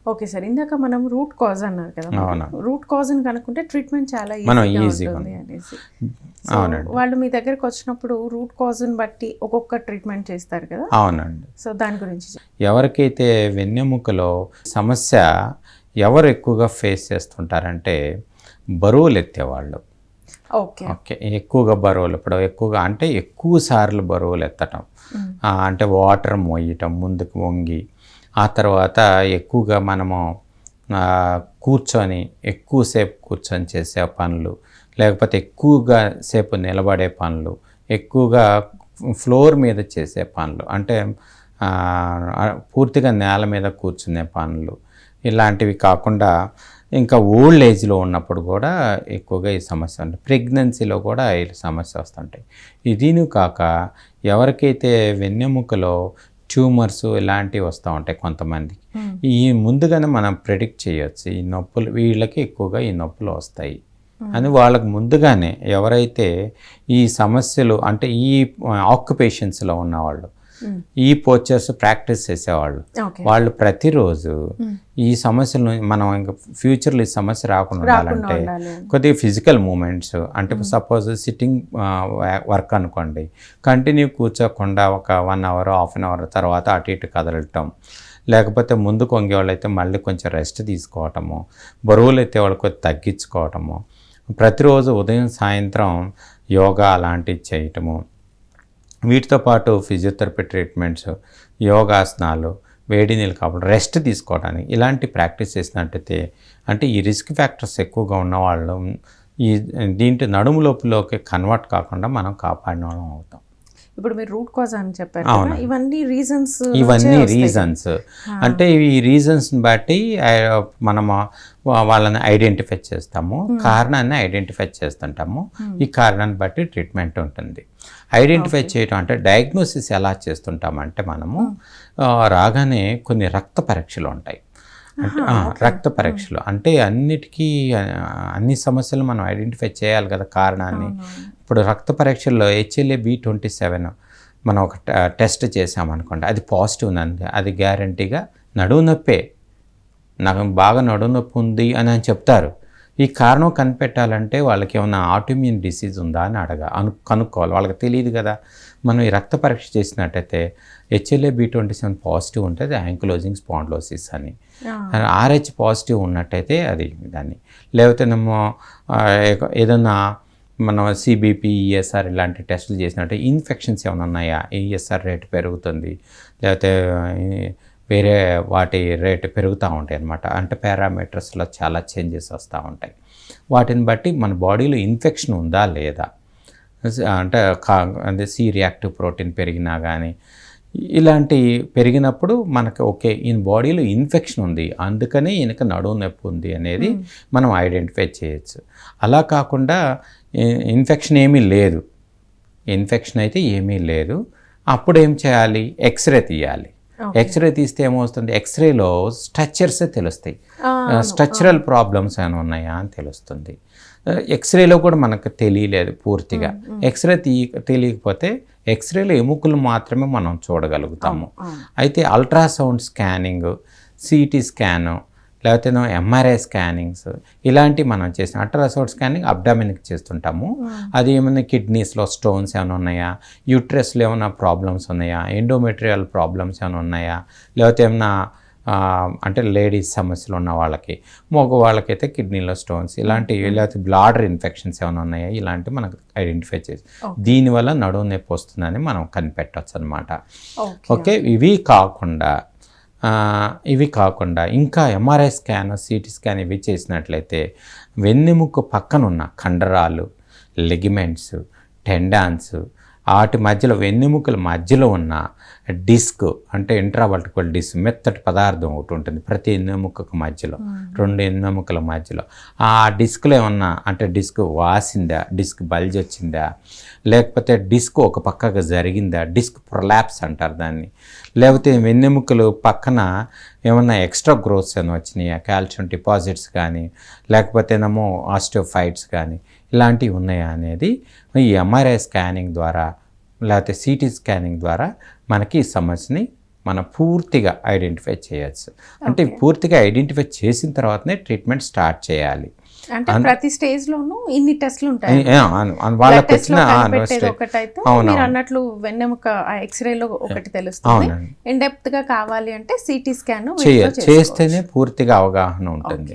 Okay sir, ఇందాక మనం root cause అన్నారు కదా, రూట్ కాజ్ అని కనుక్కుంటే ట్రీట్మెంట్ చాలా ఈజీగా ఉంటుంది అనేసి. వాళ్ళు మీ దగ్గరికి వచ్చినప్పుడు రూట్ కాజ్ని బట్టి ఒక్కొక్క ట్రీట్మెంట్ చేస్తారు కదా. అవునండి. సో దాని గురించి ఎవరికైతే వెన్నెముకలో సమస్య ఎవరు ఎక్కువగా ఫేస్ చేస్తుంటారంటే బరువులు ఎత్తేవాళ్ళు. ఓకే ఓకే, ఎక్కువగా బరువులు, ఇప్పుడు ఎక్కువగా అంటే ఎక్కువ సార్లు బరువులు ఎత్తటం, అంటే వాటర్ మోయటం ముందుకు వంగి, ఆ తర్వాత ఎక్కువగా మనము కూర్చొని ఎక్కువసేపు కూర్చొని చేసే పనులు, లేకపోతే ఎక్కువగా సేపు నిలబడే పనులు, ఎక్కువగా ఫ్లోర్ మీద చేసే పనులు, అంటే పూర్తిగా నేల మీద కూర్చునే పనులు, ఇలాంటివి కాకుండా ఇంకా ఓల్డ్ ఏజ్లో ఉన్నప్పుడు కూడా ఎక్కువగా ఈ సమస్య ఉంటుంది. ప్రెగ్నెన్సీలో కూడా ఈ సమస్య వస్తుంటాయి. ఇదిను కాక ఎవరికైతే వెన్నెముకలో ట్యూమర్స్ ఇలాంటివి వస్తూ ఉంటాయి కొంతమందికి, ఈ ముందుగానే మనం ప్రెడిక్ట్ చేయొచ్చు ఈ నొప్పులు, వీళ్ళకి ఎక్కువగా ఈ నొప్పులు వస్తాయి అని వాళ్ళకు ముందుగానే ఎవరైతే ఈ సమస్యలు అంటే ఈ ఆక్యుపేషన్స్లో ఉన్నవాళ్ళు, ఈ పోస్చర్స్ ప్రాక్టీస్ చేసేవాళ్ళు, వాళ్ళు ప్రతిరోజు ఈ సమస్యలను మనం ఇంకా ఫ్యూచర్లో ఈ సమస్య రాకుండా ఉండాలంటే కొద్దిగా ఫిజికల్ మూమెంట్స్, అంటే సపోజ్ సిట్టింగ్ వర్క్ అనుకోండి, కంటిన్యూ కూర్చోకుండా ఒక 1 అవర్ హాఫ్ అన్ అవర్ తర్వాత అటు ఇటు కదలటం, లేకపోతే ముందుకు వంగే వాళ్ళు అయితే మళ్ళీ కొంచెం రెస్ట్ తీసుకోవటము, బరువులు అయితే వాళ్ళు కొద్దిగా తగ్గించుకోవటము, ప్రతిరోజు ఉదయం సాయంత్రం యోగా అలాంటివి చేయటము, వీటితో పాటు ఫిజియోథెరపీ ట్రీట్మెంట్స్, యోగాసనాలు, వేడి నీళ్ళు కాబట్టి రెస్ట్ తీసుకోవడానికి ఇలాంటి ప్రాక్టీస్ చేసినట్టయితే, అంటే ఈ రిస్క్ ఫ్యాక్టర్స్ ఎక్కువగా ఉన్నవాళ్ళు ఈ దీంట్లో నడుము లోపులోకి కన్వర్ట్ కాకుండా మనం కాపాడిన వాళ్ళం అవుతాం. ఇప్పుడు మీరు రూట్ కాజ్ అని చెప్పారు, ఇవన్నీ రీజన్స్ అంటే ఈ రీజన్స్ని బట్టి మనం వాళ్ళని ఐడెంటిఫై చేస్తాము, కారణాన్ని ఐడెంటిఫై చేస్తుంటాము, ఈ కారణాన్ని బట్టి ట్రీట్మెంట్ ఉంటుంది. ఐడెంటిఫై చేయడం అంటే డయాగ్నోసిస్ ఎలా చేస్తుంటామంటే మనము రాగానే కొన్ని రక్త పరీక్షలు ఉంటాయి. అంటే రక్త పరీక్షలు అంటే అన్నిటికీ అన్ని సమస్యలు మనం ఐడెంటిఫై చేయాలి కదా కారణాన్ని. ఇప్పుడు రక్త పరీక్షల్లో HLA-B27 మనం ఒక టెస్ట్ చేసామనుకోండి, అది పాజిటివ్ ఉంది, అది గ్యారంటీగా నడుము నొప్పే, నాకు బాగా నడుము నొప్పి ఉంది అని చెప్తారు. ఈ కారణం కనిపెట్టాలంటే వాళ్ళకి ఏమైనా ఆటోఇమ్యూన్ డిసీజ్ ఉందా అని కనుక్కోవాలి, వాళ్ళకి తెలియదు కదా. మనం ఈ రక్త పరీక్ష చేసినట్టయితే HLA-B27 పాజిటివ్ ఉంటే అది యాంకిలోజింగ్ స్పాండిలోసిస్ అని, RH పాజిటివ్ ఉన్నట్టయితే అది దాన్ని, లేకపోతే ఏదన్నా మనం CBP, ESR ఇలాంటి టెస్టులు చేసినట్టు ఇన్ఫెక్షన్స్ ఏమైనా ఉన్నాయా, ESR రేటు పెరుగుతుంది, లేకపోతే వేరే వాటి రేటు పెరుగుతూ ఉంటాయి అన్నమాట. అంటే పారామీటర్స్లో చాలా చేంజెస్ వస్తూ ఉంటాయి. వాటిని బట్టి మన బాడీలో ఇన్ఫెక్షన్ ఉందా లేదా, అంటే C రియాక్టివ్ ప్రోటీన్ పెరిగినా కానీ ఇలాంటి పెరిగినప్పుడు మనకు ఓకే ఈయన బాడీలో ఇన్ఫెక్షన్ ఉంది, అందుకనే ఈయనకు నడుము నొప్పి ఉంది అనేది మనం ఐడెంటిఫై చేయొచ్చు. అలా కాకుండా ఇన్ఫెక్షన్ అయితే ఏమీ లేదు, అప్పుడు ఏం చేయాలి, ఎక్స్రే తీయాలి. ఎక్స్రే తీస్తే ఏమవుతుంది, ఎక్స్రేలో స్ట్రక్చర్సే తెలుస్తాయి, స్ట్రక్చరల్ ప్రాబ్లమ్స్ ఏమైనా ఉన్నాయా అని తెలుస్తుంది. ఎక్స్రేలో కూడా మనకు తెలియలేదు పూర్తిగా, ఎక్స్రే తెలియకపోతే ఎక్స్రేలో ఎముకలు మాత్రమే మనం చూడగలుగుతాము. అయితే అల్ట్రాసౌండ్ స్కానింగ్, CT స్కాను, లేకపోతే MRI స్కానింగ్స్ ఇలాంటివి మనం చేసాం. అల్ట్రాసౌండ్ స్కానింగ్ అబ్డామిన్కి చేస్తుంటాము, అది ఏమైనా కిడ్నీస్లో స్టోన్స్ ఏమైనా ఉన్నాయా, యూట్రస్లో ఏమైనా ప్రాబ్లమ్స్ ఉన్నాయా, ఎండోమెట్రియల్ ప్రాబ్లమ్స్ ఏమైనా ఉన్నాయా, లేకపోతే ఏమైనా అంటే లేడీస్ సమస్యలు ఉన్న వాళ్ళకి, మగవాళ్ళకైతే కిడ్నీలో స్టోన్స్ ఇలాంటివి, లేకపోతే బ్లాడర్ ఇన్ఫెక్షన్స్ ఏమైనా ఉన్నాయా, ఇలాంటివి మనకు ఐడెంటిఫై చేసి దీనివల్ల నడుము నొప్పి వస్తుందని మనం కనిపెట్టవచ్చు అనమాట. ఓకే, ఇవి కాకుండా ఇంకా MRI స్కాన్, CT స్కాన్ ఇవి చేసినట్లయితే వెన్నెముక పక్కనున్న కండరాలు, లిగమెంట్స్, టెండాన్స్, వాటి మధ్యలో వెన్నెముకల మధ్యలో ఉన్న డిస్క్, అంటే ఇంట్రావర్టికల్ డిస్క్, మెత్తటి పదార్థం ఒకటి ఉంటుంది ప్రతి ఎన్నెముకకు మధ్యలో, 2 ఎన్నెముకల మధ్యలో. ఆ డిస్క్లో ఏమన్నా అంటే డిస్క్ వాసిందా, డిస్క్ బల్జ్ వచ్చిందా, లేకపోతే డిస్క్ ఒక పక్కగా జరిగిందా, డిస్క్ ప్రొలాప్స్ అంటారు దాన్ని, లేకపోతే వెన్నెముకలు పక్కన ఏమన్నా ఎక్స్ట్రా గ్రోత్స్ అని వచ్చినాయా, కాల్షియం డిపాజిట్స్ కానీ, లేకపోతేనేమో ఆస్టియోఫైట్స్ కానీ ఇలాంటివి ఉన్నాయా అనేది ఈ MRI స్కానింగ్ ద్వారా లేకపోతే CT స్కానింగ్ ద్వారా మనకి ఈ సమస్యని మనం పూర్తిగా ఐడెంటిఫై చేయొచ్చు. అంటే పూర్తిగా ఐడెంటిఫై చేసిన తర్వాతనే ట్రీట్మెంట్ స్టార్ట్ చేయాలి. అంటే ప్రతి స్టేజ్ లోనూ ఇన్ని టెస్ట్లు ఉంటాయి. వాళ్ళకి వచ్చిన మీరు అన్నట్లు వెన్నెముక ఎక్స్రే లో ఒకటి తెలుస్తుంది. ఇన్ డెప్త్ గా కావాలి అంటే సిటీ స్కాన్ చేస్తేనే పూర్తిగా అవగాహన ఉంటుంది.